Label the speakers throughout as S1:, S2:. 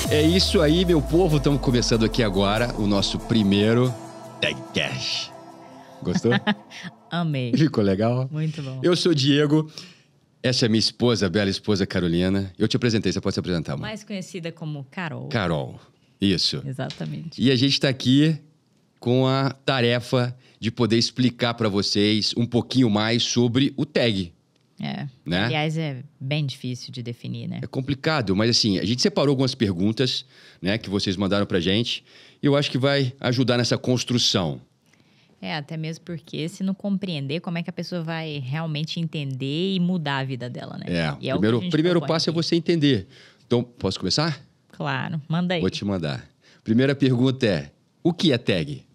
S1: É isso aí, meu povo. Estamos começando aqui agora o nosso primeiro TagCast. Gostou?
S2: Amei.
S1: Ficou legal?
S2: Muito bom.
S1: Eu sou o Diego. Essa é minha esposa, a bela esposa Carolina. Eu te apresentei, você pode se apresentar, amor?
S2: Mais conhecida como Carol.
S1: Carol. Isso.
S2: Exatamente.
S1: E a gente está aqui com a tarefa de poder explicar para vocês um pouquinho mais sobre o tag.
S2: Né? Aliás, é bem difícil de definir, né?
S1: É complicado, mas assim, a gente separou algumas perguntas, né, que vocês mandaram pra gente, e eu acho que vai ajudar nessa construção.
S2: Até mesmo porque se não compreender, como é que a pessoa vai realmente entender e mudar a vida dela, né?
S1: O primeiro passo é você entender. Então, posso começar?
S2: Claro, manda aí.
S1: Vou te mandar. Primeira pergunta é, o que é tag?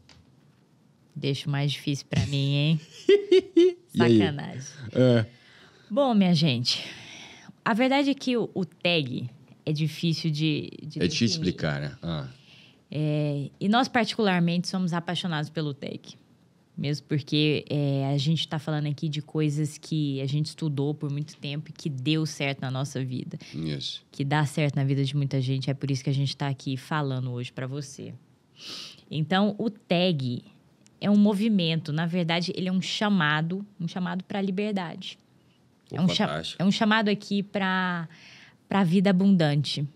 S2: Deixa o mais difícil pra mim, hein? Sacanagem. Bom, minha gente, a verdade é que o tag é difícil de
S1: definir. É difícil explicar, né?
S2: E nós, particularmente, somos apaixonados pelo tag. Mesmo porque a gente está falando aqui de coisas que a gente estudou por muito tempo e que deu certo na nossa vida.
S1: Isso.
S2: Que dá certo na vida de muita gente. É por isso que a gente está aqui falando hoje para você. Então, o tag é um movimento. Na verdade, ele é um chamado para a liberdade. É um chamado aqui para a vida abundante.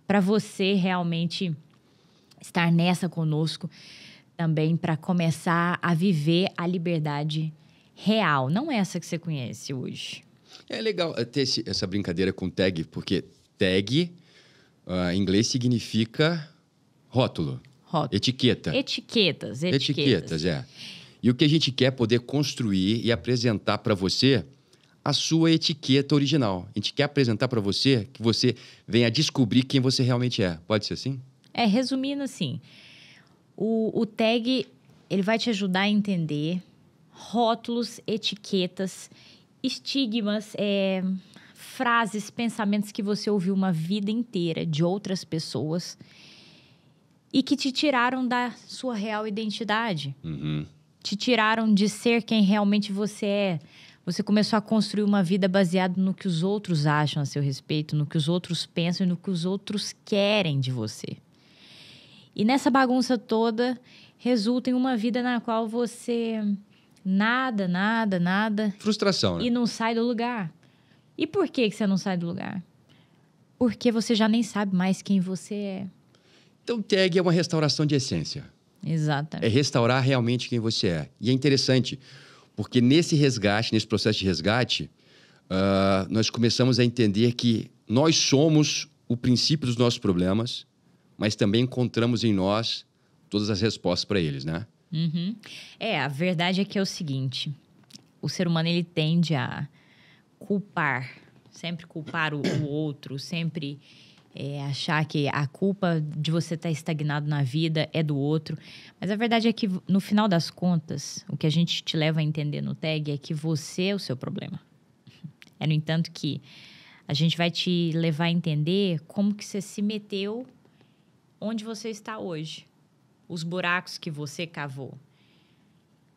S2: Para você realmente estar nessa conosco também, para começar a viver a liberdade real. Não essa que você conhece hoje.
S1: É legal ter essa brincadeira com tag, porque tag, em inglês, significa rótulo. Etiqueta.
S2: Etiquetas,
S1: E o que a gente quer é poder construir e apresentar para você a sua etiqueta original. A gente quer apresentar para você que você venha descobrir quem você realmente é. Pode ser assim?
S2: Resumindo assim, o tag, ele vai te ajudar a entender rótulos, etiquetas, estigmas, frases, pensamentos que você ouviu uma vida inteira de outras pessoas e que te tiraram da sua real identidade.
S1: Uhum.
S2: Te tiraram de ser quem realmente você é. Você começou a construir uma vida baseada no que os outros acham a seu respeito, no que os outros pensam e no que os outros querem de você. E nessa bagunça toda, resulta em uma vida na qual você nada.
S1: Frustração, né?
S2: E não sai do lugar. E por que você não sai do lugar? Porque você já nem sabe mais quem você é.
S1: Então, tag é uma restauração de essência.
S2: Exatamente.
S1: É restaurar realmente quem você é. E é interessante, porque nesse processo de resgate, nós começamos a entender que nós somos o princípio dos nossos problemas, mas também encontramos em nós todas as respostas para eles, né?
S2: Uhum. A verdade é que é o seguinte, o ser humano ele tende a sempre culpar o outro, sempre achar que a culpa de você estar estagnado na vida é do outro. Mas a verdade é que, no final das contas, o que a gente te leva a entender no tag é que você é o seu problema. No entanto, que a gente vai te levar a entender como que você se meteu onde você está hoje. Os buracos que você cavou.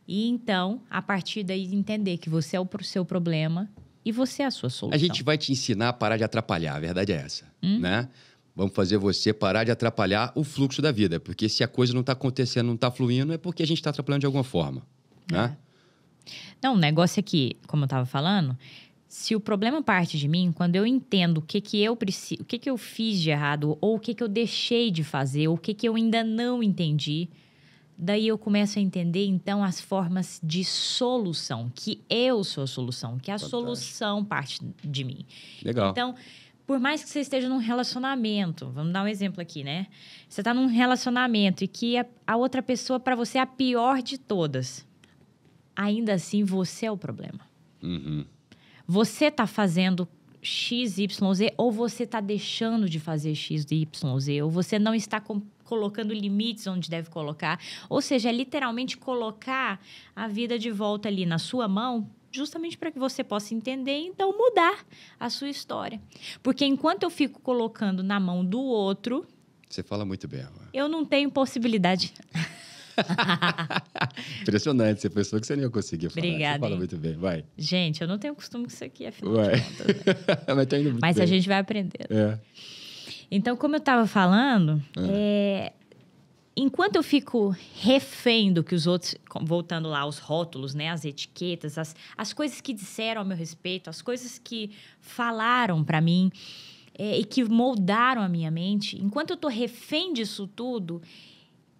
S2: E então, a partir daí, entender que você é o seu problema e você é a sua solução.
S1: A gente vai te ensinar a parar de atrapalhar, a verdade é essa, né? Vamos fazer você parar de atrapalhar o fluxo da vida, porque se a coisa não está acontecendo, não está fluindo, é porque a gente está atrapalhando de alguma forma, né?
S2: Não, o negócio é que, como eu estava falando, se o problema parte de mim, quando eu entendo o que eu preciso, o que eu fiz de errado, ou o que eu deixei de fazer, ou o que eu ainda não entendi, daí eu começo a entender, então, as formas de solução, que eu sou a solução, que a solução parte de mim.
S1: Legal.
S2: Então, por mais que você esteja num relacionamento, vamos dar um exemplo aqui, né? Você está num relacionamento e que a outra pessoa, para você, é a pior de todas. Ainda assim, você é o problema.
S1: Uhum.
S2: Você está fazendo X, Y, Z, ou você está deixando de fazer X, Y, Z, ou você não está colocando limites onde deve colocar. Ou seja, é literalmente colocar a vida de volta ali na sua mão, justamente para que você possa entender e, então, mudar a sua história. Porque enquanto eu fico colocando na mão do outro...
S1: Você fala muito bem, amor.
S2: Eu não tenho possibilidade...
S1: Impressionante, você pensou que você não ia conseguir falar.
S2: Obrigada,
S1: você fala muito bem, vai.
S2: Gente, eu não tenho costume com isso aqui, afinal de contas. Né?
S1: Mas tá indo muito
S2: Mas
S1: bem.
S2: a gente vai aprendendo. Então, como eu estava falando, enquanto eu fico refém do que os outros... Voltando lá aos rótulos, né? As etiquetas, as coisas que disseram ao meu respeito, as coisas que falaram para mim e que moldaram a minha mente. Enquanto eu estou refém disso tudo...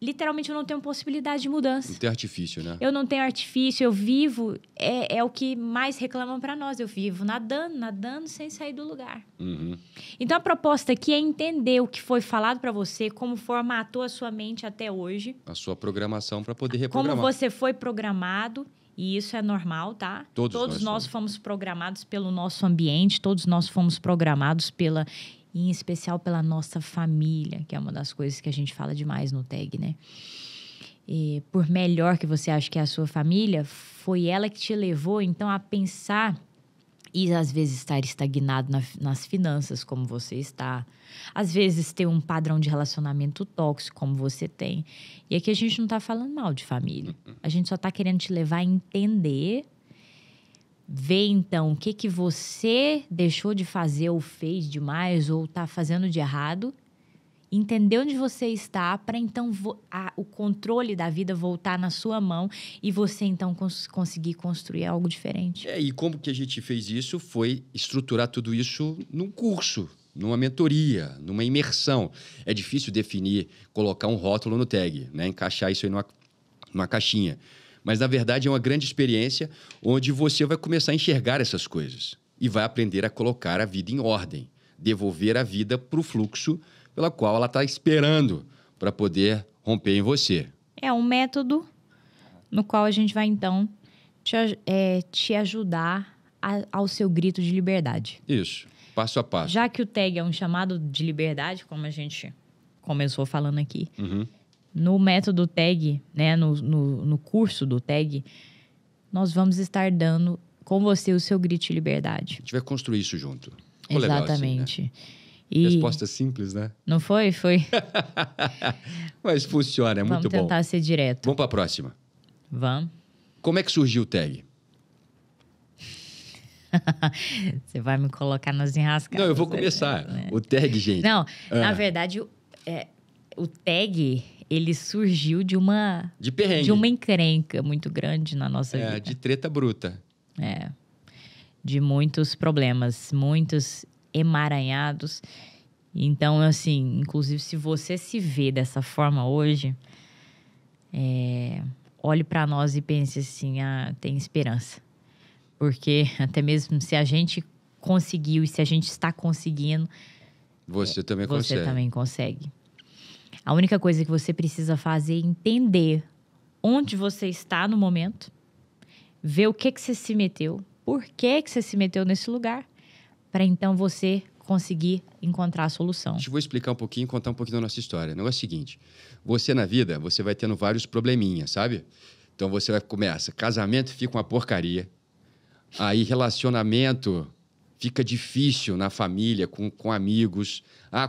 S2: Literalmente, eu não tenho possibilidade de mudança.
S1: Não tem artifício, né?
S2: Eu não tenho artifício, eu vivo... É o que mais reclamam para nós. Eu vivo nadando sem sair do lugar.
S1: Uhum.
S2: Então, a proposta aqui é entender o que foi falado para você, como formatou a sua mente até hoje.
S1: A sua programação para poder reprogramar.
S2: Como você foi programado, e isso é normal, tá?
S1: Todos
S2: nós fomos programados pelo nosso ambiente, todos nós fomos programados em especial pela nossa família, que é uma das coisas que a gente fala demais no TAG, né? E por melhor que você ache que é a sua família, foi ela que te levou, então, a pensar e, às vezes, estar estagnado nas finanças, como você está. Às vezes, ter um padrão de relacionamento tóxico, como você tem. E aqui a gente não está falando mal de família. A gente só está querendo te levar a entender... Ver, então, o que você deixou de fazer ou fez demais ou está fazendo de errado. Entender onde você está para, então, o controle da vida voltar na sua mão e você, então, conseguir construir algo diferente.
S1: E como que a gente fez isso? Foi estruturar tudo isso num curso, numa mentoria, numa imersão. É difícil definir, colocar um rótulo no TAG, né? Encaixar isso aí numa caixinha. Mas, na verdade, é uma grande experiência onde você vai começar a enxergar essas coisas e vai aprender a colocar a vida em ordem, devolver a vida para o fluxo pela qual ela está esperando para poder romper em você.
S2: É um método no qual a gente vai, então, te ajudar ao seu grito de liberdade.
S1: Isso, passo a passo.
S2: Já que o TAG é um chamado de liberdade, como a gente começou falando aqui, no método TAG, né, no curso do TAG, nós vamos estar dando com você o seu grito de liberdade.
S1: A gente vai construir isso junto.
S2: Ficou exatamente.
S1: Legal assim, né? Resposta simples, né?
S2: Não foi? Foi.
S1: Mas funciona, é muito bom.
S2: Vamos tentar ser direto.
S1: Vamos para a próxima.
S2: Vamos.
S1: Como é que surgiu o TAG?
S2: Você vai me colocar nas enrascadas.
S1: Não, eu vou começar.
S2: Né?
S1: O TAG, gente.
S2: Não, na verdade, o TAG... ele surgiu de uma encrenca muito grande na nossa vida.
S1: De treta bruta.
S2: De muitos problemas, muitos emaranhados. Então, assim, inclusive, se você se vê dessa forma hoje, olhe para nós e pense assim, tem esperança. Porque até mesmo se a gente conseguiu e se a gente está conseguindo...
S1: Você também consegue.
S2: Você também consegue. A única coisa que você precisa fazer é entender onde você está no momento, ver o que você se meteu, por que você se meteu nesse lugar, para então você conseguir encontrar a solução.
S1: Vou explicar um pouquinho e contar um pouquinho da nossa história. O negócio é o seguinte, você na vida, você vai tendo vários probleminhas, sabe? Então você começa, casamento fica uma porcaria, aí relacionamento... fica difícil na família, com amigos.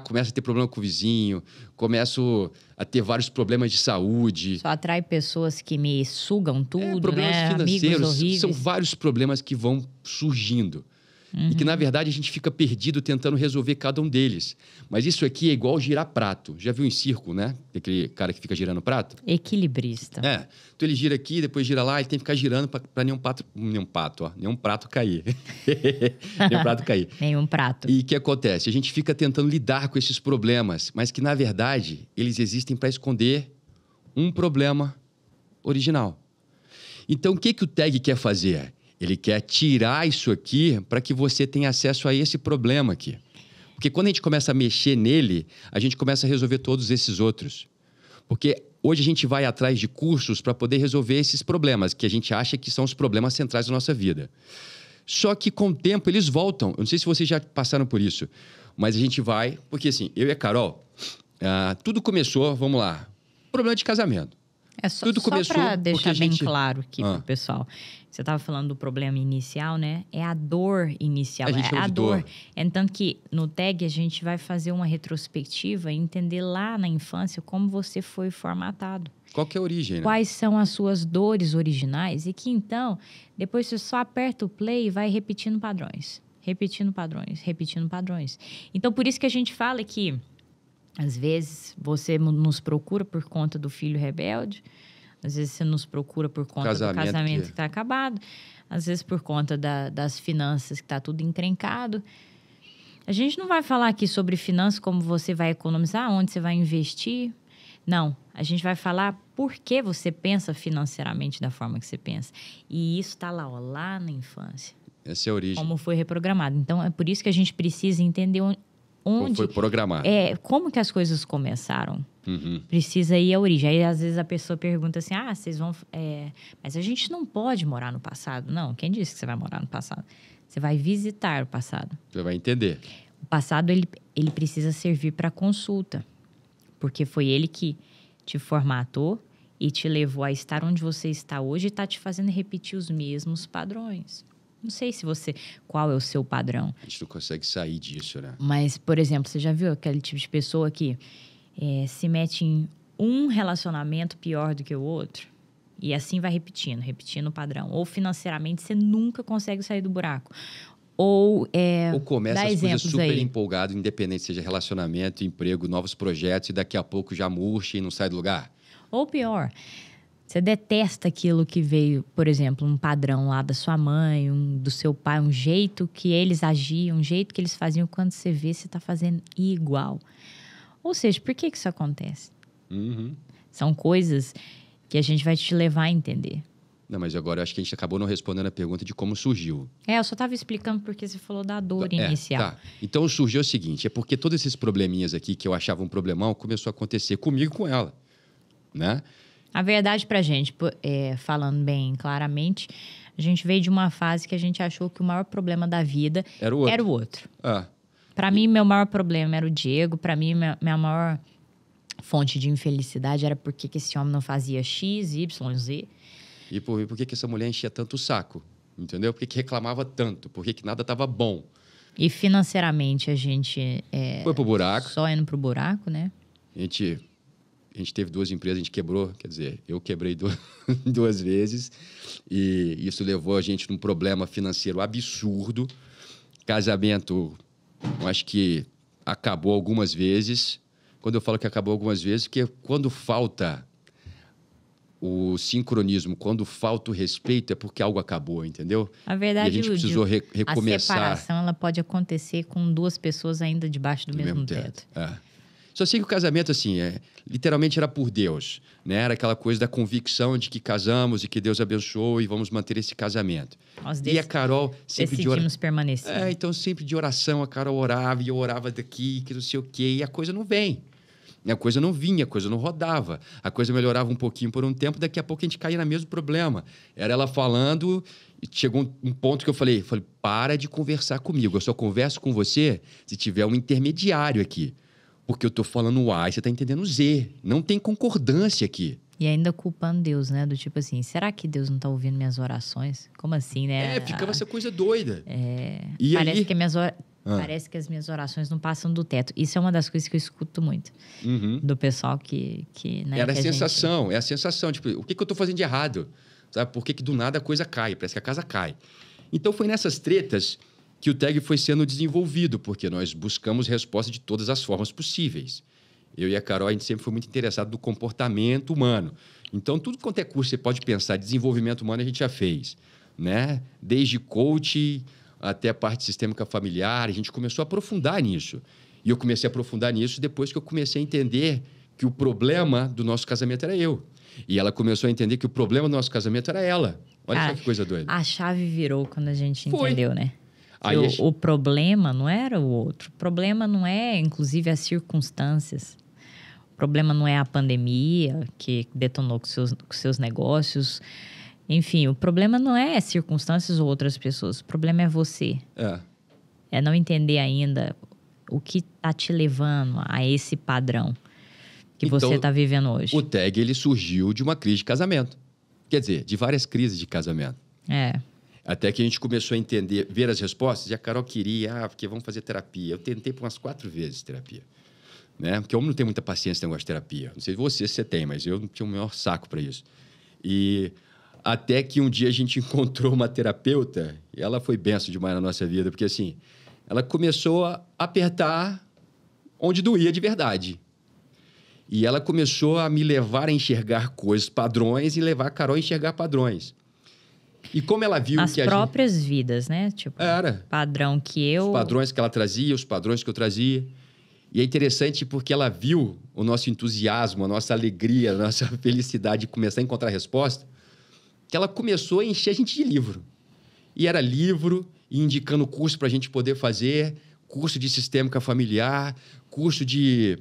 S1: Começa a ter problema com o vizinho. Começo a ter vários problemas de saúde.
S2: Só atrai pessoas que me sugam tudo,
S1: problemas
S2: né?
S1: financeiros.
S2: Amigos horríveis.
S1: São vários problemas que vão surgindo. E que, na verdade, a gente fica perdido tentando resolver cada um deles. Mas isso aqui é igual girar prato. Já viu em circo, né? Aquele cara que fica girando prato?
S2: Equilibrista.
S1: Então ele gira aqui, depois gira lá, ele tem que ficar girando para nenhum prato cair. Nenhum prato cair.
S2: Nenhum prato.
S1: E o que acontece? A gente fica tentando lidar com esses problemas, mas que, na verdade, eles existem para esconder um problema original. Então, o que o TAG quer fazer? Ele quer tirar isso aqui para que você tenha acesso a esse problema aqui. Porque quando a gente começa a mexer nele, a gente começa a resolver todos esses outros. Porque hoje a gente vai atrás de cursos para poder resolver esses problemas, que a gente acha que são os problemas centrais da nossa vida. Só que com o tempo eles voltam. Eu não sei se vocês já passaram por isso, mas a gente vai... Porque assim, eu e a Carol, tudo começou, vamos lá, problema de casamento.
S2: Só para deixar bem claro aqui para o pessoal. Você estava falando do problema inicial, né? É a dor inicial.
S1: A gente chama de dor.
S2: Então, que no TAG a gente vai fazer uma retrospectiva e entender lá na infância como você foi formatado.
S1: Qual que é a origem, né?
S2: Quais são as suas dores originais e que, então, depois você só aperta o play e vai repetindo padrões. Repetindo padrões, repetindo padrões. Então, por isso que a gente fala que Às vezes, você nos procura por conta do filho rebelde. Às vezes, você nos procura por conta do casamento que está acabado. Às vezes, por conta das finanças, que está tudo encrencado. A gente não vai falar aqui sobre finanças, como você vai economizar, onde você vai investir. Não, a gente vai falar por que você pensa financeiramente da forma que você pensa. E isso está lá, ó, lá na infância.
S1: Essa é a origem.
S2: Como foi reprogramado. Então, é por isso que a gente precisa entender onde...
S1: Como foi programado.
S2: Como que as coisas começaram.
S1: Uhum.
S2: Precisa ir à origem. Aí, às vezes, a pessoa pergunta assim, vocês vão... mas a gente não pode morar no passado. Não, quem disse que você vai morar no passado? Você vai visitar o passado.
S1: Você vai entender.
S2: O passado, ele precisa servir para consulta. Porque foi ele que te formatou e te levou a estar onde você está hoje e está te fazendo repetir os mesmos padrões. Não sei qual é o seu padrão.
S1: A gente não consegue sair disso, né?
S2: Mas, por exemplo, você já viu aquele tipo de pessoa que se mete em um relacionamento pior do que o outro? E assim vai repetindo o padrão. Ou financeiramente você nunca consegue sair do buraco. Ou
S1: começa as coisas super empolgado, independente seja relacionamento, emprego, novos projetos, e daqui a pouco já murcha e não sai do lugar.
S2: Ou pior, você detesta aquilo que veio, por exemplo, um padrão lá da sua mãe, do seu pai, um jeito que eles agiam, um jeito que eles faziam, quando você vê, você está fazendo igual. Ou seja, por que isso acontece?
S1: Uhum.
S2: São coisas que a gente vai te levar a entender.
S1: Não, mas agora eu acho que a gente acabou não respondendo a pergunta de como surgiu.
S2: Eu só estava explicando porque você falou da dor inicial.
S1: Tá. Então surgiu o seguinte, é porque todos esses probleminhas aqui que eu achava um problemão começou a acontecer comigo e com ela, né?
S2: A verdade pra gente, falando bem claramente, a gente veio de uma fase que a gente achou que o maior problema da vida era o outro. Pra mim, meu maior problema era o Diego. Pra mim, minha maior fonte de infelicidade era porque que esse homem não fazia X, Y, Z.
S1: E por que essa mulher enchia tanto o saco, entendeu? Por que reclamava tanto? Por que nada estava bom?
S2: E financeiramente a gente...
S1: foi pro buraco.
S2: Só indo pro buraco, né?
S1: A gente teve 2 empresas, a gente quebrou. Quer dizer, eu quebrei 2 vezes. E isso levou a gente num problema financeiro absurdo. Casamento, eu acho que acabou algumas vezes. Quando eu falo que acabou algumas vezes, porque quando falta o sincronismo, quando falta o respeito, é porque algo acabou, entendeu?
S2: A verdade,
S1: e a gente precisou recomeçar.
S2: A separação, ela pode acontecer com 2 pessoas ainda debaixo do mesmo teto.
S1: Só sei que o casamento, assim, literalmente era por Deus, né? Era aquela coisa da convicção de que casamos e que Deus abençoou e vamos manter esse casamento.
S2: E
S1: a Carol sempre
S2: decidimos permanecer.
S1: Então sempre de oração, a Carol orava e eu orava daqui, que não sei o quê, e a coisa não vem. A coisa não vinha, a coisa não rodava. A coisa melhorava um pouquinho por um tempo, daqui a pouco a gente caía no mesmo problema. Era ela falando, e chegou um ponto que eu falei, para de conversar comigo. Eu só converso com você se tiver um intermediário aqui. Porque eu tô falando A e você tá entendendo Z. Não tem concordância aqui.
S2: E ainda culpando Deus, né? Do tipo assim, será que Deus não tá ouvindo minhas orações? Como assim, né?
S1: Ficava essa coisa doida.
S2: E parece que parece que as minhas orações não passam do teto. Isso é uma das coisas que eu escuto muito. Do pessoal que
S1: Era a sensação, é a sensação. Tipo, o que eu tô fazendo de errado? Sabe? Por que do nada a coisa cai? Parece que a casa cai. Então foi nessas tretas que o TEG foi sendo desenvolvido, porque nós buscamos resposta de todas as formas possíveis. Eu e a Carol, a gente sempre foi muito interessado no comportamento humano. Então, tudo quanto é curso você pode pensar, desenvolvimento humano a gente já fez, né? Desde coach até a parte sistêmica familiar, a gente começou a aprofundar nisso. E eu comecei a aprofundar nisso depois que eu comecei a entender que o problema do nosso casamento era eu. E ela começou a entender que o problema do nosso casamento era ela. Olha só que coisa doida.
S2: A chave virou quando a gente entendeu, né? O problema não era o outro. O problema não é, inclusive, as circunstâncias. O problema não é a pandemia que detonou com seus negócios. Enfim, o problema não é circunstâncias ou outras pessoas. O problema é você. É não entender ainda o que está te levando a esse padrão que você está vivendo hoje.
S1: O TEG, ele surgiu de uma crise de casamento. Quer dizer, de várias crises de casamento. Até que a gente começou a entender, ver as respostas, e a Carol queria, porque vamos fazer terapia. Eu tentei por umas 4 vezes terapia. Né? Porque o homem não tem muita paciência no negócio de terapia. Não sei se você tem, mas eu não tinha o maior saco para isso. E até que um dia a gente encontrou uma terapeuta, e ela foi benção demais na nossa vida, porque assim, ela começou a apertar onde doía de verdade. E ela começou a me levar a enxergar coisas, padrões, e levar a Carol a enxergar padrões. E como ela viu
S2: As
S1: que
S2: próprias vidas, né? Tipo,
S1: Era.
S2: padrão que eu...
S1: Os padrões que ela trazia, os padrões que eu trazia. E é interessante porque ela viu o nosso entusiasmo, a nossa alegria, a nossa felicidade de começar a encontrar resposta, que ela começou a encher a gente de livro. E era livro, e indicando curso para a gente poder fazer, curso de sistêmica familiar, curso de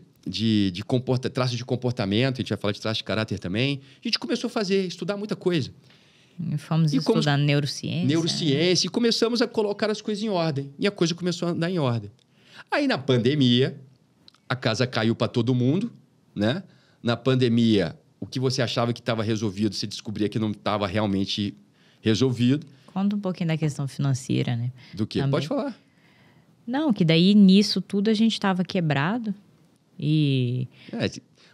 S1: traços de comportamento, a gente vai falar de traços de caráter também. A gente começou a fazer, estudar muita coisa.
S2: Fomos estudar neurociência.
S1: Neurociência, e começamos a colocar as coisas em ordem. E a coisa começou a andar em ordem. Aí, na pandemia, a casa caiu para todo mundo, né? Na pandemia, o que você achava que estava resolvido, você descobria que não estava realmente resolvido.
S2: Conta um pouquinho da questão financeira, né?
S1: Do quê?
S2: Também.
S1: Pode falar.
S2: Não, que daí, nisso tudo, a gente estava quebrado e...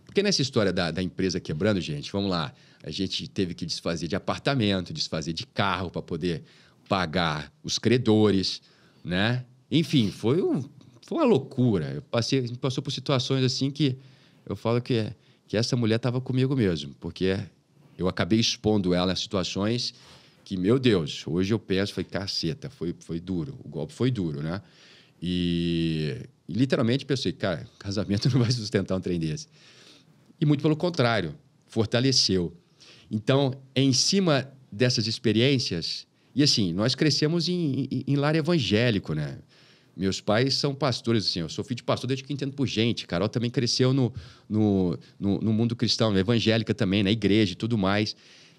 S1: Porque nessa história da empresa quebrando, gente, vamos lá, a gente teve que desfazer de apartamento, desfazer de carro para poder pagar os credores, né? Enfim, foi uma loucura. A gente passou por situações assim que eu falo que essa mulher estava comigo mesmo, porque eu acabei expondo ela a situações que, meu Deus, hoje eu penso, foi caceta, foi duro, o golpe foi duro, né? E literalmente pensei, cara, casamento não vai sustentar um trem desse. E muito pelo contrário, fortaleceu. Então, é em cima dessas experiências... E assim, nós crescemos em lar evangélico, né? Meus pais são pastores, assim, eu sou filho de pastor desde que entendo por gente. Carol também cresceu no mundo cristão, na evangélica também, na igreja e tudo mais.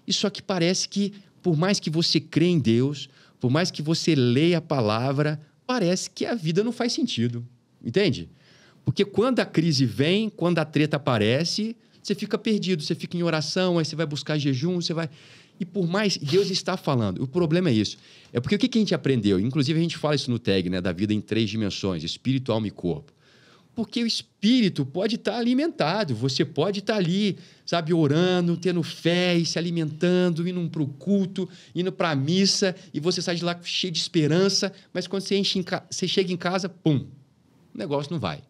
S1: E só que parece que, por mais que você crê em Deus, por mais que você leia a palavra, parece que a vida não faz sentido. Entende? Porque quando a crise vem, quando a treta aparece, você fica perdido, você fica em oração, aí você vai buscar jejum, você vai... E por mais... Deus está falando. O problema é isso. É porque o que a gente aprendeu? Inclusive, a gente fala isso no tag, né? Da vida em 3 dimensões, espírito, alma e corpo. Porque o espírito pode estar alimentado. Você pode estar ali, sabe, orando, tendo fé e se alimentando, indo para o culto, indo para a missa, e você sai de lá cheio de esperança, mas quando você chega em casa, pum, o negócio não vai.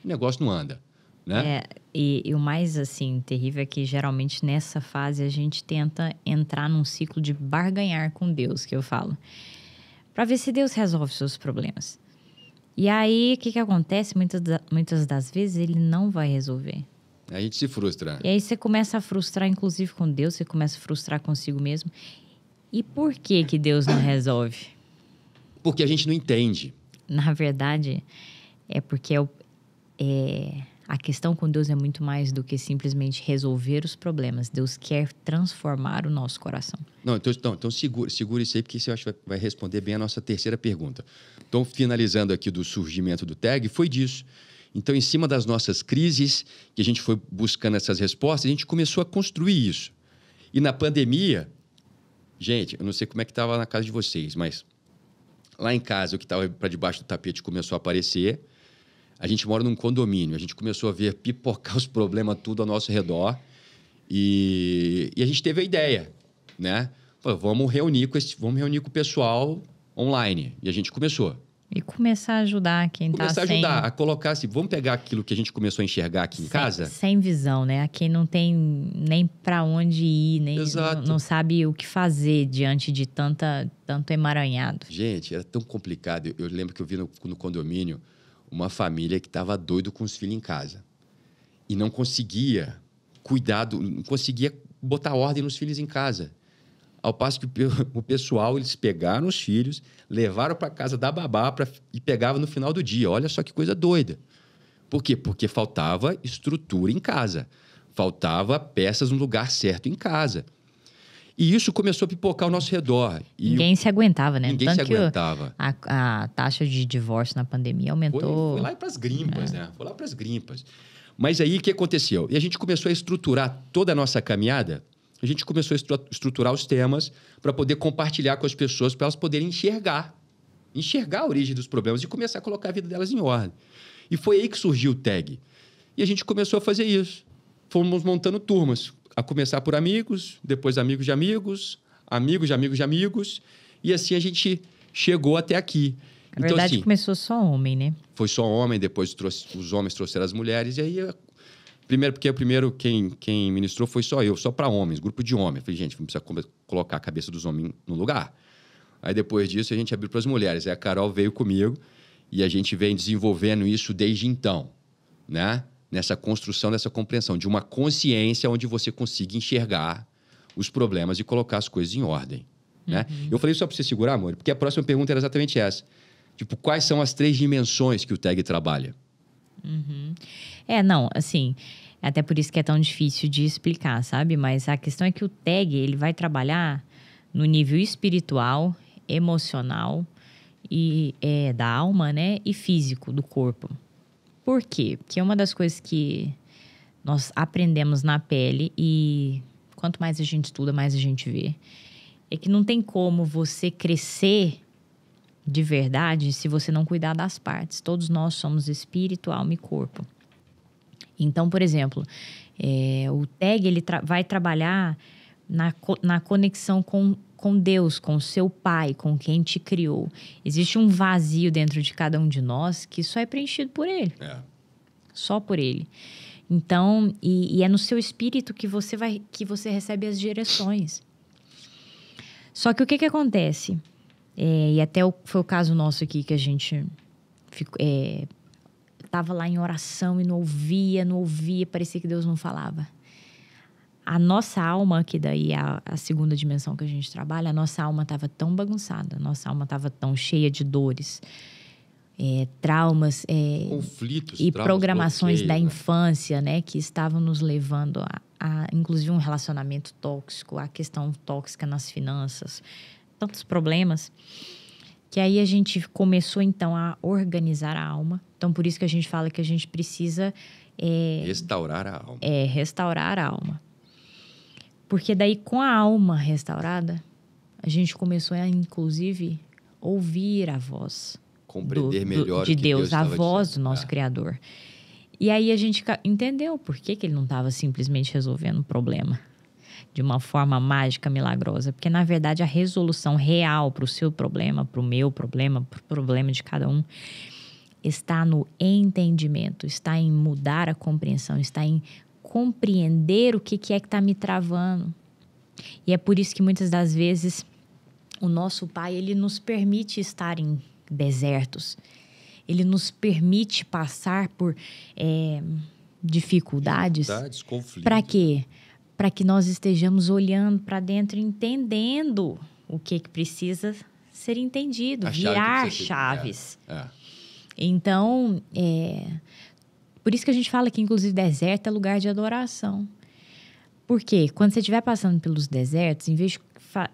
S1: O negócio não anda, né?
S2: E o mais, assim, terrível é que, geralmente, nessa fase, a gente tenta entrar num ciclo de barganhar com Deus, que eu falo. Para ver se Deus resolve os seus problemas. E aí, o que acontece? Muitas das vezes, ele não vai resolver.
S1: A gente se frustra.
S2: E aí, você começa a frustrar, inclusive, com Deus. Você começa a frustrar consigo mesmo. E por que Deus não resolve?
S1: Porque a gente não entende.
S2: Na verdade, é porque a questão com Deus é muito mais do que simplesmente resolver os problemas. Deus quer transformar o nosso coração.
S1: Não, então segura isso aí, porque isso eu acho que vai responder bem a nossa terceira pergunta. Então, finalizando aqui do surgimento do tag, foi disso. Então, em cima das nossas crises, que a gente foi buscando essas respostas, a gente começou a construir isso. E na pandemia, gente, eu não sei como é que estava na casa de vocês, mas lá em casa, o que estava para debaixo do tapete começou a aparecer. A gente mora num condomínio, a gente começou a ver pipocar os problemas tudo ao nosso redor e a gente teve a ideia, né? Pô, vamos reunir com o pessoal online. E a gente começou.
S2: E começar a ajudar quem está sem...
S1: Começar a ajudar, a colocar assim, vamos pegar aquilo que a gente começou a enxergar aqui em casa?
S2: Sem visão, né? A quem não tem nem para onde ir, nem não sabe o que fazer diante de tanto emaranhado.
S1: Gente, era tão complicado. Eu lembro que eu vi no condomínio uma família que estava doido com os filhos em casa. E não conseguia não conseguia botar ordem nos filhos em casa. Ao passo que o pessoal, eles pegaram os filhos, levaram para casa da babá e pegavam no final do dia. Olha só que coisa doida. Por quê? Porque faltava estrutura em casa. Faltava peças no lugar certo em casa. E isso começou a pipocar ao nosso redor.
S2: Ninguém se aguentava, né?
S1: Ninguém se aguentava.
S2: A taxa de divórcio na pandemia aumentou.
S1: Foi lá para as grimpas, né? Foi lá para as grimpas. Mas aí, o que aconteceu? E a gente começou a estruturar toda a nossa caminhada. A gente começou a estruturar os temas para poder compartilhar com as pessoas, para elas poderem enxergar a origem dos problemas e começar a colocar a vida delas em ordem. E foi aí que surgiu o tag. E a gente começou a fazer isso. Fomos montando turmas. A começar por amigos, depois amigos de amigos, amigos de amigos de amigos. E assim a gente chegou até aqui.
S2: Na verdade, começou só homem, né?
S1: Foi só homem, depois os homens trouxeram as mulheres. E aí Primeiro, porque quem ministrou foi só eu, só para homens, grupo de homens. Falei, gente, vamos precisar colocar a cabeça dos homens no lugar. Aí, depois disso, a gente abriu para as mulheres. Aí a Carol veio comigo e a gente vem desenvolvendo isso desde então, né? Nessa construção, dessa compreensão de uma consciência onde você consiga enxergar os problemas e colocar as coisas em ordem, né? Eu falei só para você segurar, amor, porque a próxima pergunta era exatamente essa. Tipo, quais são as 3 dimensões que o TEG trabalha?
S2: Não, assim, até por isso que é tão difícil de explicar, sabe? Mas a questão é que o TEG, ele vai trabalhar no nível espiritual, emocional e da alma, né? E físico do corpo. Por quê? Porque uma das coisas que nós aprendemos na pele e quanto mais a gente estuda, mais a gente vê, é que não tem como você crescer de verdade se você não cuidar das partes. Todos nós somos espírito, alma e corpo. Então, por exemplo, o TEG ele vai trabalhar na conexão com Deus, com o seu pai, com quem te criou. Existe um vazio dentro de cada um de nós que só é preenchido por ele. Só por ele. Então, e é no seu espírito que você recebe as direções. Só que o que acontece? E até foi o caso nosso aqui que a gente estava lá em oração e não ouvia, parecia que Deus não falava. A nossa alma, que daí é a segunda dimensão que a gente trabalha, a nossa alma estava tão bagunçada, a nossa alma estava tão cheia de dores, traumas,
S1: conflitos
S2: e programações da infância, né, que estavam nos levando a inclusive um relacionamento tóxico, a questão tóxica nas finanças, tantos problemas, que aí a gente começou então a organizar a alma. Então por isso que a gente fala que a gente precisa
S1: restaurar a alma.
S2: Restaurar a alma. Porque daí com a alma restaurada, a gente começou a inclusive ouvir a voz
S1: compreender melhor
S2: de
S1: o que
S2: Deus, a voz
S1: dizendo.
S2: do nosso Criador. E aí a gente entendeu por que ele não estava simplesmente resolvendo o problema de uma forma mágica, milagrosa. Porque, na verdade, a resolução real para o seu problema, para o meu problema, para o problema de cada um, está no entendimento, está em mudar a compreensão, está em compreender o que é que está me travando. E é por isso que, muitas das vezes, o nosso Pai, ele nos permite estar em desertos. Ele nos permite passar por dificuldades.
S1: Conflitos.
S2: Para quê? Para que nós estejamos olhando para dentro, entendendo o que precisa ser entendido, virar chaves. Então, por isso que a gente fala que, inclusive, deserto é lugar de adoração. Por quê? Quando você estiver passando pelos desertos, em vez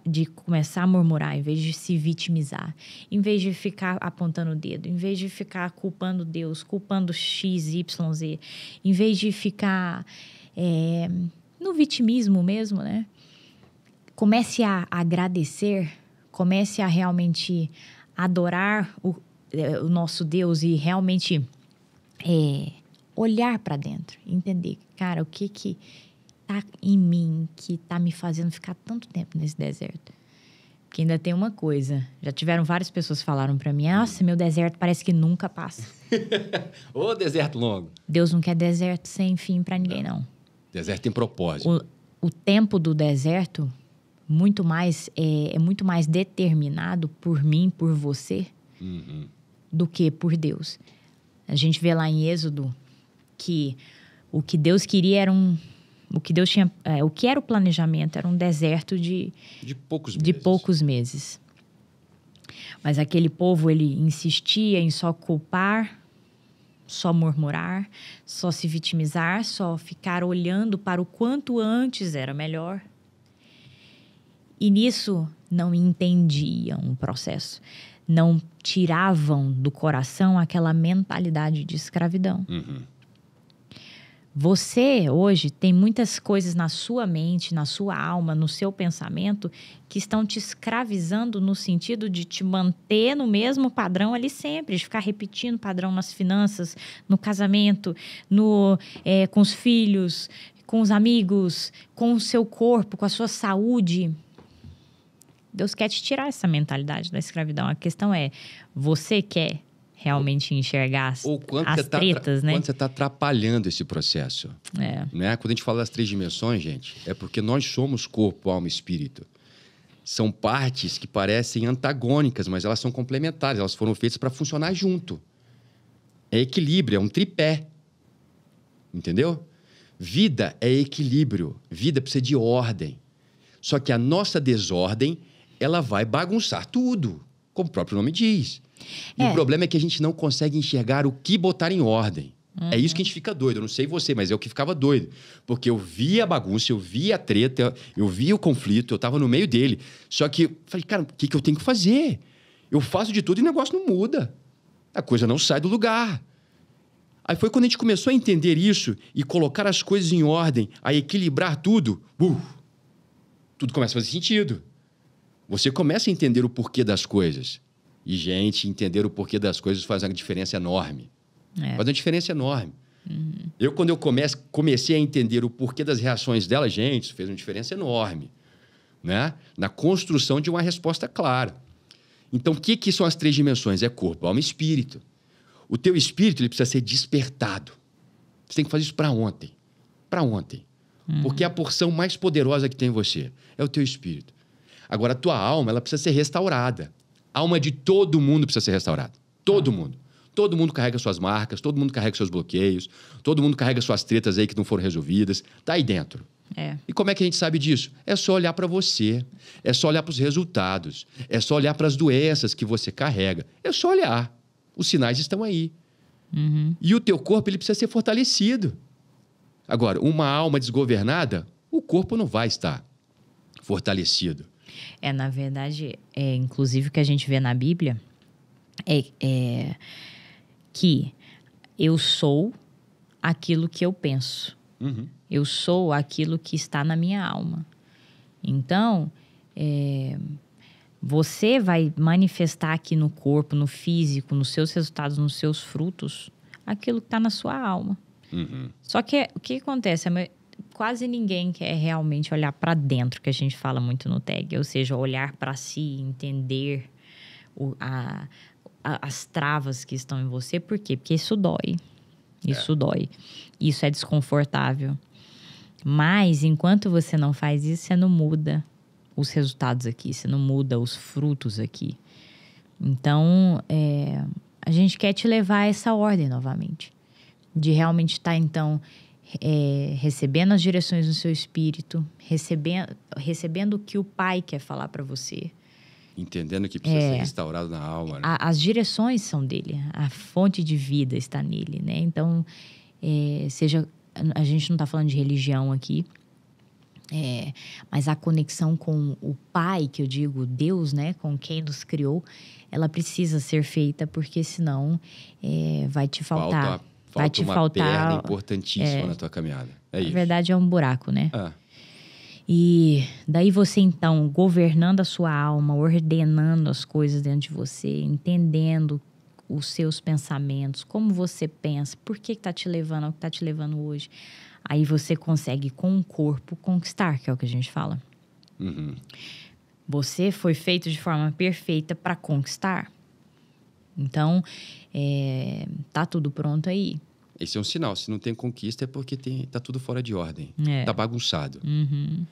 S2: de começar a murmurar, em vez de se vitimizar, em vez de ficar apontando o dedo, em vez de ficar culpando Deus, culpando X, Y, Z, em vez de ficar no vitimismo mesmo, né? Comece a agradecer, comece a realmente adorar o nosso Deus e realmente olhar para dentro, entender, cara, o que tá em mim que tá me fazendo ficar tanto tempo nesse deserto. Porque ainda tem uma coisa, já tiveram várias pessoas que falaram para mim, nossa, meu deserto parece que nunca passa.
S1: Ô, deserto longo.
S2: Deus não quer deserto sem fim para ninguém, não.
S1: Deserto tem propósito.
S2: O tempo do deserto muito mais é muito mais determinado por mim, por você, do que por Deus. A gente vê lá em Êxodo que o que Deus queria era o que Deus tinha, o que era o planejamento era um deserto de poucos meses. Mas aquele povo, ele insistia em só culpar, só murmurar, só se vitimizar, só ficar olhando para o quanto antes era melhor. E nisso não entendiam o processo. Não tiravam do coração aquela mentalidade de escravidão. Você, hoje, tem muitas coisas na sua mente, na sua alma, no seu pensamento, que estão te escravizando no sentido de te manter no mesmo padrão ali sempre, de ficar repetindo padrão nas finanças, no casamento, com os filhos, com os amigos, com o seu corpo, com a sua saúde. Deus quer te tirar essa mentalidade da escravidão. A questão é, você quer realmente enxergar as
S1: você
S2: tretas, né?
S1: Quando você está atrapalhando esse processo. Né? Quando a gente fala das 3 dimensões, gente, é porque nós somos corpo, alma e espírito. São partes que parecem antagônicas, mas elas são complementares. Elas foram feitas para funcionar junto. É equilíbrio, é um tripé. Entendeu? Vida é equilíbrio. Vida precisa de ordem. Só que a nossa desordem, ela vai bagunçar tudo, como o próprio nome diz. E o problema é que a gente não consegue enxergar o que botar em ordem. É isso que a gente fica doido. Eu não sei você, mas é o que ficava doido. Porque eu via a bagunça, eu via a treta, eu via o conflito, eu estava no meio dele. Só que eu falei, cara, o que eu tenho que fazer? Eu faço de tudo e o negócio não muda. A coisa não sai do lugar. Aí foi quando a gente começou a entender isso e colocar as coisas em ordem, a equilibrar tudo, tudo começa a fazer sentido. Você começa a entender o porquê das coisas. E, gente, entender o porquê das coisas faz uma diferença enorme. Faz uma diferença enorme. Quando eu comecei a entender o porquê das reações dela, gente, isso fez uma diferença enorme. Né? Na construção de uma resposta clara. Então, o que são as 3 dimensões? É corpo, alma e espírito. O teu espírito ele precisa ser despertado. Você tem que fazer isso para ontem. Para ontem. Porque a porção mais poderosa que tem em você é o teu espírito. Agora, a tua alma ela precisa ser restaurada. A alma de todo mundo precisa ser restaurada. Todo mundo. Todo mundo carrega suas marcas, todo mundo carrega seus bloqueios, todo mundo carrega suas tretas aí que não foram resolvidas. Tá aí dentro. E como é que a gente sabe disso? É só olhar para você. É só olhar para os resultados. É só olhar para as doenças que você carrega. É só olhar. Os sinais estão aí. E o teu corpo ele precisa ser fortalecido. Agora, uma alma desgovernada, o corpo não vai estar fortalecido.
S2: Na verdade, inclusive o que a gente vê na Bíblia é que eu sou aquilo que eu penso. Eu sou aquilo que está na minha alma. Então, você vai manifestar aqui no corpo, no físico, nos seus resultados, nos seus frutos, aquilo que está na sua alma. Só que o que acontece? Quase ninguém quer realmente olhar para dentro, que a gente fala muito no TAG. Ou seja, olhar para si, entender as travas que estão em você. Por quê? Porque isso dói. Isso dói. Isso é desconfortável. Mas, enquanto você não faz isso, você não muda os resultados aqui. Você não muda os frutos aqui. Então, a gente quer te levar a essa ordem novamente. De realmente estar, então, recebendo as direções do seu espírito. Recebendo o que o Pai quer falar para você.
S1: Entendendo que precisa ser restaurado na alma. Né?
S2: As direções são dele. A fonte de vida está nele, né? Então, a gente não está falando de religião aqui. Mas a conexão com o Pai, que eu digo, Deus, né? Com quem nos criou, ela precisa ser feita, porque senão vai te faltar. Vai te
S1: uma
S2: faltar
S1: perna importantíssima na tua caminhada.
S2: Na verdade, é um buraco, né? E daí você, então, governando a sua alma, ordenando as coisas dentro de você, entendendo os seus pensamentos, como você pensa, por que está te levando ao que está te levando hoje. Aí você consegue, com o corpo, conquistar, que é o que a gente fala. Você foi feito de forma perfeita para conquistar. Então, tá tudo pronto aí.
S1: Esse é um sinal. Se não tem conquista, é porque tá tudo fora de ordem. Tá bagunçado.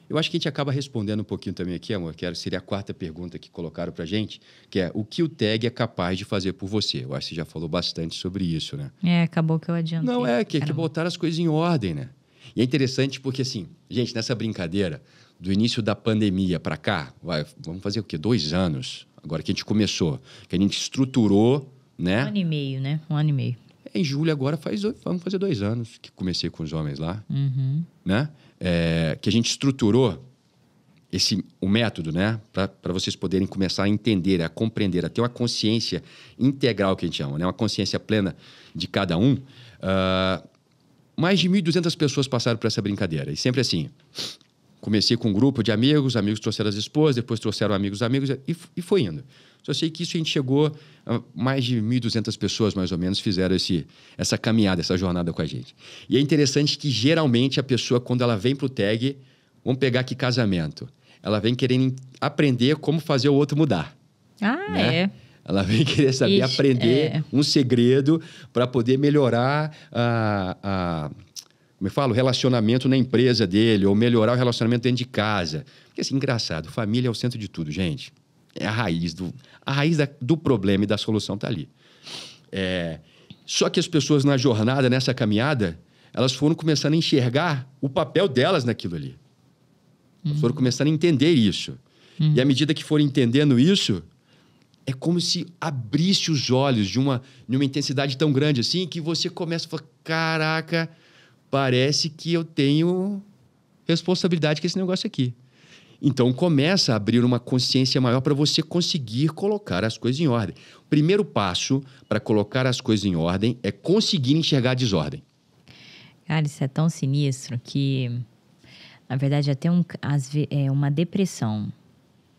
S1: Eu acho que a gente acaba respondendo um pouquinho também aqui, amor, que seria a 4ª pergunta que colocaram pra gente, que é o que o TAG é capaz de fazer por você. Eu acho que você já falou bastante sobre isso, né?
S2: Acabou que eu adiantei.
S1: Não, que botar as coisas em ordem, né? E é interessante porque, assim, gente, nessa brincadeira, do início da pandemia pra cá, vamos fazer o quê? 2 anos, agora que a gente começou, que a gente estruturou, né?
S2: 1 ano e meio, né? 1 ano e meio.
S1: Em julho agora vamos fazer 2 anos que comecei com os homens lá, né? Que a gente estruturou o método, né? Para vocês poderem começar a entender, a compreender, a ter uma consciência integral que a gente chama, né? Uma consciência plena de cada um. Mais de 1.200 pessoas passaram por essa brincadeira. E sempre assim, comecei com um grupo de amigos trouxeram as esposas, depois trouxeram amigos e foi indo. Só sei que isso a gente chegou a mais de 1.200 pessoas, mais ou menos, fizeram essa caminhada, essa jornada com a gente. E é interessante que, geralmente, a pessoa, quando ela vem para o TAG, vamos pegar aqui casamento, ela vem querendo aprender como fazer o outro mudar.
S2: Né?
S1: Ela vem querer saber aprender um segredo para poder melhorar como eu falo, o relacionamento na empresa dele, ou melhorar o relacionamento dentro de casa. Porque, assim, engraçado, família é o centro de tudo, gente. É a raiz do problema e da solução está ali. Só que as pessoas na jornada, nessa caminhada, elas foram começando a enxergar o papel delas naquilo ali. Elas foram começando a entender isso. E à medida que forem entendendo isso, é como se abrisse os olhos de uma intensidade tão grande assim, que você começa a falar, caraca, parece que eu tenho responsabilidade com esse negócio aqui. Então, começa a abrir uma consciência maior para você conseguir colocar as coisas em ordem. O primeiro passo para colocar as coisas em ordem é conseguir enxergar a desordem.
S2: Cara, isso é tão sinistro que, na verdade, até uma depressão,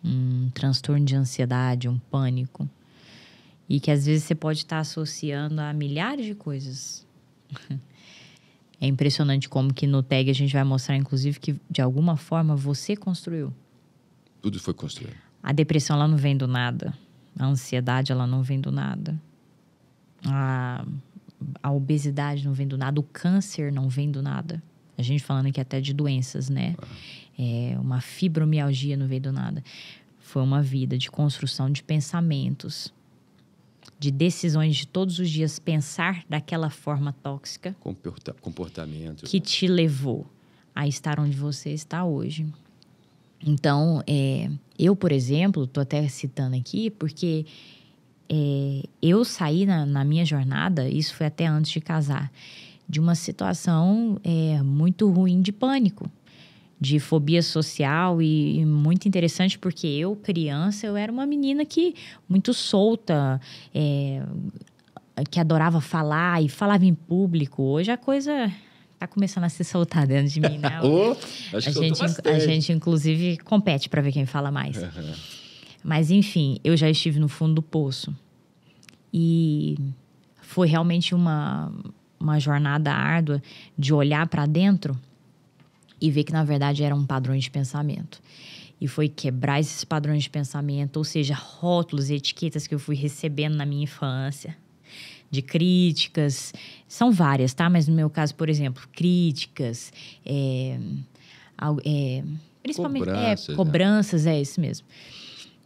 S2: um transtorno de ansiedade, um pânico, e que às vezes você pode estar associando a milhares de coisas. É impressionante como que no tag a gente vai mostrar, inclusive, que de alguma forma você construiu.
S1: Tudo foi construído.
S2: A depressão, ela não vem do nada. A ansiedade, ela não vem do nada. A obesidade não vem do nada. O câncer não vem do nada. A gente falando aqui até de doenças, né? Uma fibromialgia não veio do nada. Foi uma vida de construção de pensamentos, de decisões de todos os dias pensar daquela forma tóxica.
S1: Comportamento.
S2: Que te levou a estar onde você está hoje. Então, eu, por exemplo, estou até citando aqui, porque eu saí na minha jornada, isso foi até antes de casar, de uma situação muito ruim de pânico, de fobia social, e muito interessante porque eu, criança, eu era uma menina muito solta, que adorava falar e falava em público. Hoje a coisa tá começando a se soltar dentro de mim, né? A gente, inclusive, compete para ver quem fala mais. Uhum. Mas, enfim, eu já estive no fundo do poço. E foi realmente uma jornada árdua de olhar para dentro e ver que, na verdade, eram padrões de pensamento. E foi quebrar esses padrões de pensamento, ou seja, rótulos e etiquetas que eu fui recebendo na minha infância, de críticas. São várias, tá? Mas no meu caso, por exemplo, críticas, principalmente cobranças, é isso mesmo.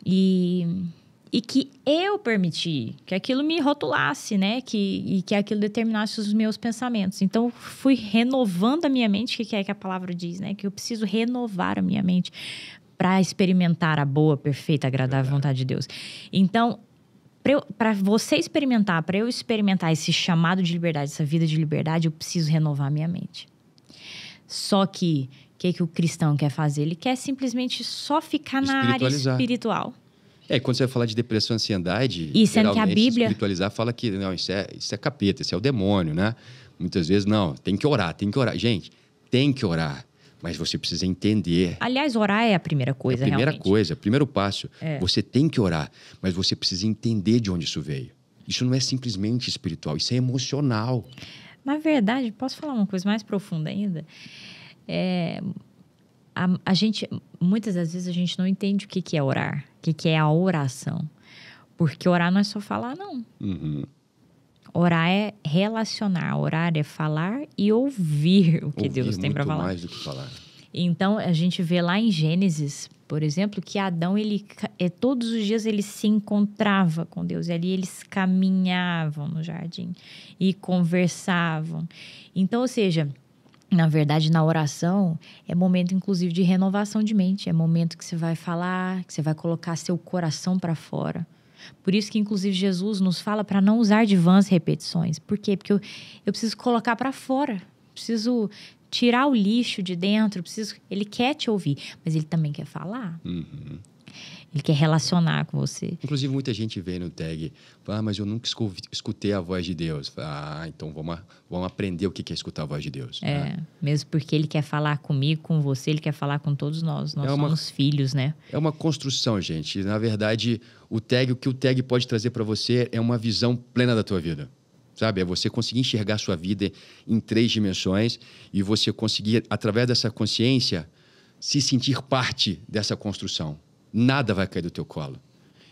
S2: E que eu permiti que aquilo me rotulasse, né? E que aquilo determinasse os meus pensamentos. Então, fui renovando a minha mente, que é que a palavra diz, né? Que eu preciso renovar a minha mente para experimentar a boa, perfeita, agradável vontade de Deus. Então, para você experimentar, para eu experimentar esse chamado de liberdade, essa vida de liberdade, eu preciso renovar a minha mente. Só que, o que o cristão quer fazer? Ele quer simplesmente só ficar na área espiritual.
S1: Quando você vai falar de depressão e ansiedade,
S2: e sendo que a Bíblia
S1: espiritualizar fala que não, isso é capeta, isso é o demônio, né? Muitas vezes, não, tem que orar. Gente, tem que orar, mas você precisa entender.
S2: Aliás, orar é a primeira coisa,
S1: realmente.
S2: É a primeira
S1: coisa, primeiro passo. Você tem que orar, mas você precisa entender de onde isso veio. Isso não é simplesmente espiritual, isso é emocional.
S2: Na verdade, posso falar uma coisa mais profunda ainda? A gente, muitas das vezes, a gente não entende o que é orar, o que é a oração. Porque orar não é só falar, não.
S1: Uhum.
S2: Orar é relacionar, orar é falar e ouvir o que Deus tem para falar.
S1: Mais do que falar.
S2: Então, a gente vê lá em Gênesis, por exemplo, que Adão, todos os dias ele se encontrava com Deus. E ali eles caminhavam no jardim e conversavam. Então, ou seja, na verdade, na oração, é momento, inclusive, de renovação de mente. É momento que você vai falar, que você vai colocar seu coração para fora. Por isso que, inclusive, Jesus nos fala para não usar de vãs repetições. Por quê? Porque eu preciso colocar para fora. Preciso tirar o lixo de dentro. Ele quer te ouvir, mas ele também quer falar.
S1: Uhum.
S2: Ele quer relacionar com você.
S1: Inclusive, muita gente vê no tag, mas eu nunca escutei a voz de Deus. Então vamos aprender o que é escutar a voz de Deus. Né?
S2: Mesmo porque ele quer falar comigo, com você, ele quer falar com todos nós. Nós somos filhos, né?
S1: É uma construção, gente. Na verdade, o que o tag pode trazer para você é uma visão plena da tua vida. Sabe? É você conseguir enxergar a sua vida em 3 dimensões e você conseguir, através dessa consciência, se sentir parte dessa construção. Nada vai cair do teu colo.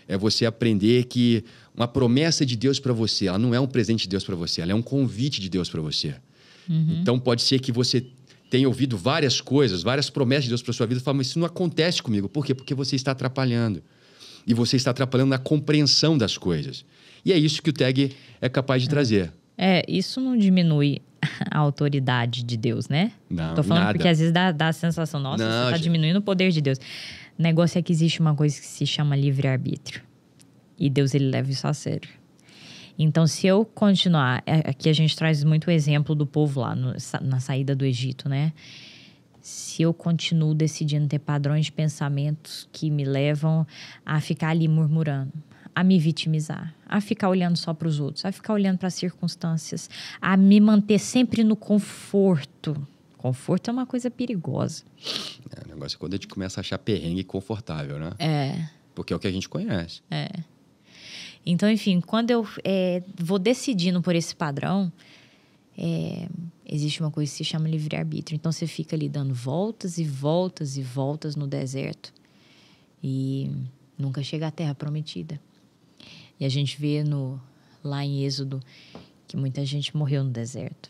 S1: É você aprender que uma promessa de Deus para você, ela não é um presente de Deus para você, ela é um convite de Deus para você. Então, pode ser que você tenha ouvido várias coisas, várias promessas de Deus para sua vida e fala, mas isso não acontece comigo. Por quê? Porque você está atrapalhando. E você está atrapalhando na compreensão das coisas. E é isso que o TAG é capaz de trazer.
S2: Isso não diminui a autoridade de Deus, né?
S1: Não,
S2: Tô falando
S1: nada.
S2: porque às vezes dá a sensação, nossa,
S1: Não,
S2: você tá
S1: gente.
S2: diminuindo o poder de Deus. O negócio é que existe uma coisa que se chama livre-arbítrio. E Deus, ele leva isso a sério. Então, se eu continuar... Aqui a gente traz muito o exemplo do povo lá na saída do Egito, né? Se eu continuo decidindo ter padrões de pensamentos que me levam a ficar ali murmurando, a me vitimizar, a ficar olhando só para os outros, a ficar olhando para as circunstâncias, a me manter sempre no conforto. Conforto é uma coisa perigosa.
S1: O negócio é quando a gente começa a achar perrengue confortável, né?
S2: É.
S1: Porque é o que a gente conhece.
S2: Então, enfim, quando eu vou decidindo por esse padrão, existe uma coisa que se chama livre-arbítrio. Então, você fica ali dando voltas e voltas e voltas no deserto e nunca chega à terra prometida. E a gente vê lá em Êxodo que muita gente morreu no deserto.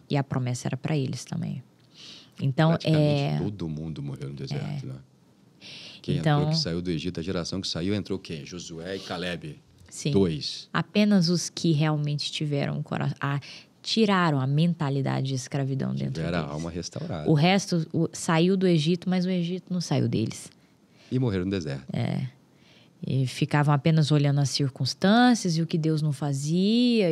S2: E a promessa era para eles também. Então,
S1: praticamente todo mundo morreu no deserto, né? Quem entrou, que saiu do Egito, a geração que saiu, entrou quem? Josué e Caleb.
S2: Sim.
S1: 2.
S2: Apenas os que realmente tiveram o coração... tiraram a mentalidade de escravidão dentro deles.
S1: Tiveram a alma restaurada.
S2: O resto saiu do Egito, mas o Egito não saiu deles.
S1: E morreram no deserto.
S2: E ficavam apenas olhando as circunstâncias e o que Deus não fazia,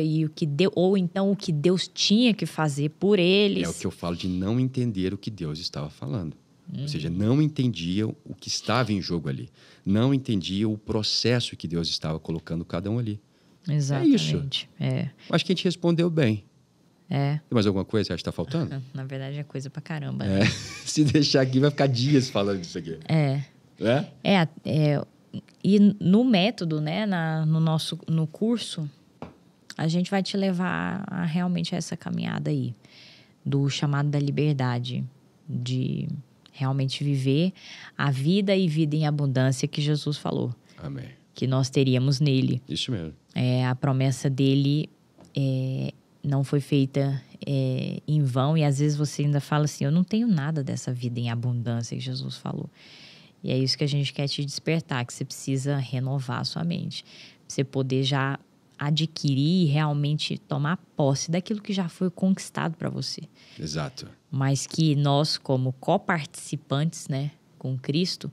S2: ou então o que Deus tinha que fazer por eles.
S1: É o que eu falo de não entender o que Deus estava falando. Ou seja, não entendiam o que estava em jogo ali. Não entendiam o processo que Deus estava colocando cada um ali.
S2: Exatamente.
S1: Acho que a gente respondeu bem.
S2: Tem
S1: mais alguma coisa que você acha que está faltando?
S2: Na verdade, é coisa pra caramba. Né?
S1: Se deixar aqui, vai ficar dias falando disso aqui.
S2: E no método, né, no curso, a gente vai te levar a realmente essa caminhada aí, do chamado da liberdade, de realmente viver a vida e vida em abundância que Jesus falou.
S1: Amém.
S2: Que nós teríamos nele.
S1: Isso mesmo.
S2: A promessa dele não foi feita em vão, e às vezes você ainda fala assim, eu não tenho nada dessa vida em abundância que Jesus falou. E é isso que a gente quer te despertar, que você precisa renovar a sua mente. Pra você poder já adquirir e realmente tomar posse daquilo que já foi conquistado para você.
S1: Exato.
S2: Mas que nós, como coparticipantes, né, com Cristo,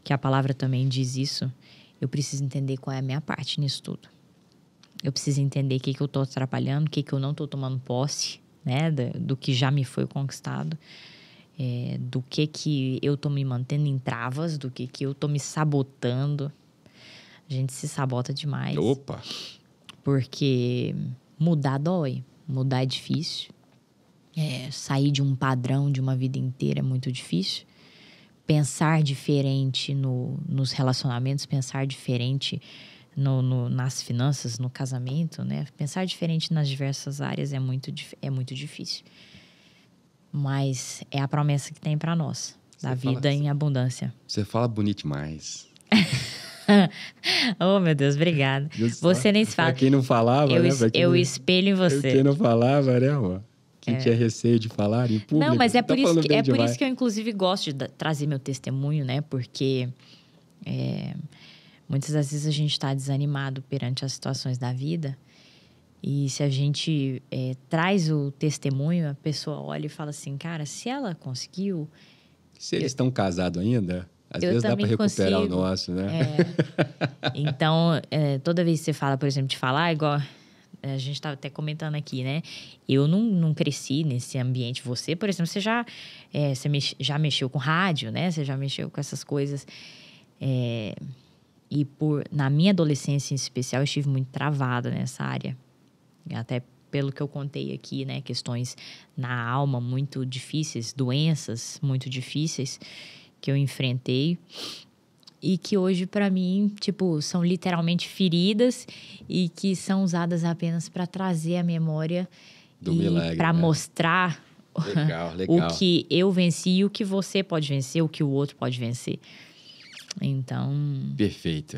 S2: que a palavra também diz isso, eu preciso entender qual é a minha parte nisso tudo. Eu preciso entender o que eu estou atrapalhando, o que eu não estou tomando posse, né, do que já me foi conquistado. Do que eu tô me mantendo em travas, do que eu tô me sabotando. A gente se sabota demais.
S1: Opa!
S2: Porque mudar dói, mudar é difícil. Sair de um padrão de uma vida inteira é muito difícil. Pensar diferente nos relacionamentos, pensar diferente nas finanças, no casamento, né? Pensar diferente nas diversas áreas é muito difícil. Mas é a promessa que tem para nós, da vida em abundância.
S1: Você fala bonito demais.
S2: Oh, meu Deus, obrigada. Você nem se fala.
S1: Pra quem não falava, né?
S2: Eu espelho em você.
S1: Quem não falava, né, amor? Quem tinha receio de falar em público.
S2: Não, mas é por isso que eu, inclusive, gosto de trazer meu testemunho, né? Porque muitas das vezes a gente está desanimado perante as situações da vida. E se a gente traz o testemunho, a pessoa olha e fala assim, cara, se ela conseguiu...
S1: Se eles estão casados ainda, às vezes dá para recuperar o nosso, né?
S2: Então, toda vez que você fala, por exemplo, de falar, igual a gente estava até comentando aqui, né? Eu não cresci nesse ambiente. Você, por exemplo, você já mexeu com rádio, né? Você já mexeu com essas coisas. E na minha adolescência, em especial, eu estive muito travada nessa área. Até pelo que eu contei aqui, né? Questões na alma muito difíceis, doenças muito difíceis que eu enfrentei. E que hoje, para mim, são literalmente feridas e que são usadas apenas para trazer a memória
S1: do milagre,
S2: para mostrar
S1: legal.
S2: o que eu venci e o que você pode vencer, o que o outro pode vencer. Então...
S1: Perfeito.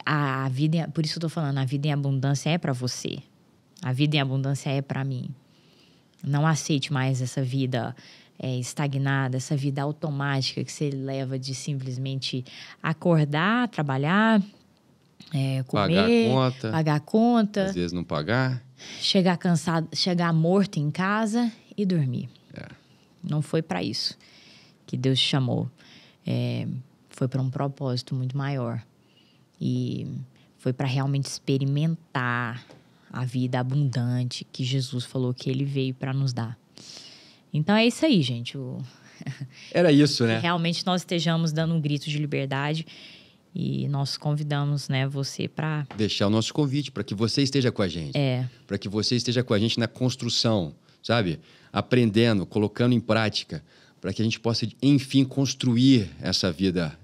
S2: A vida, por isso que eu tô falando, a vida em abundância é para você. A vida em abundância é para mim. Não aceite mais essa vida estagnada, essa vida automática que você leva de simplesmente acordar, trabalhar, comer, pagar conta.
S1: Às vezes não pagar.
S2: Chegar cansado, chegar morto em casa e dormir. Não foi para isso que Deus te chamou. Foi para um propósito muito maior. E foi para realmente experimentar a vida abundante que Jesus falou que Ele veio para nos dar. Então é isso aí, gente.
S1: Era isso, né?
S2: Que realmente nós estejamos dando um grito de liberdade e nós convidamos, né, você para...
S1: Deixar o nosso convite para que você esteja com a gente. Para que você esteja com a gente na construção, sabe? Aprendendo, colocando em prática, para que a gente possa, enfim, construir essa vida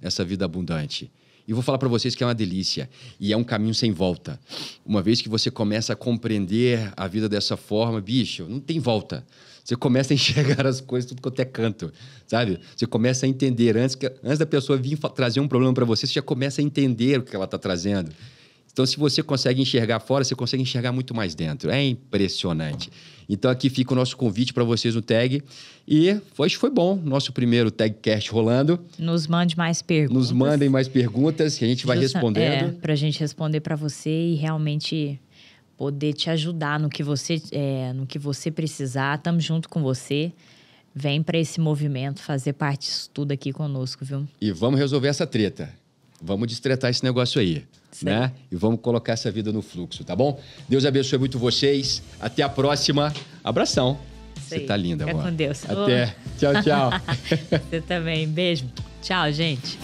S1: abundante. E vou falar para vocês que é uma delícia e é um caminho sem volta. Uma vez que você começa a compreender a vida dessa forma, bicho, não tem volta. Você começa a enxergar as coisas tudo quanto é canto, sabe? Você começa a entender. Antes da pessoa vir trazer um problema para você, você já começa a entender o que ela está trazendo. Então, se você consegue enxergar fora, você consegue enxergar muito mais dentro. É impressionante. Então, aqui fica o nosso convite para vocês no Tag. E hoje foi bom, nosso primeiro Tagcast rolando.
S2: Nos mande mais perguntas.
S1: Nos mandem mais perguntas que a gente vai respondendo.
S2: Para a gente responder para você e realmente poder te ajudar no que você precisar. Estamos junto com você. Vem para esse movimento, fazer parte disso tudo aqui conosco, viu?
S1: E vamos resolver essa treta. Vamos destretar esse negócio aí. Né? E vamos colocar essa vida no fluxo, tá bom? Deus abençoe muito vocês. Até a próxima. Abração. Você tá linda, amor.
S2: Fica com Deus.
S1: Até. Tchau, tchau.
S2: Você também. Beijo. Tchau, gente.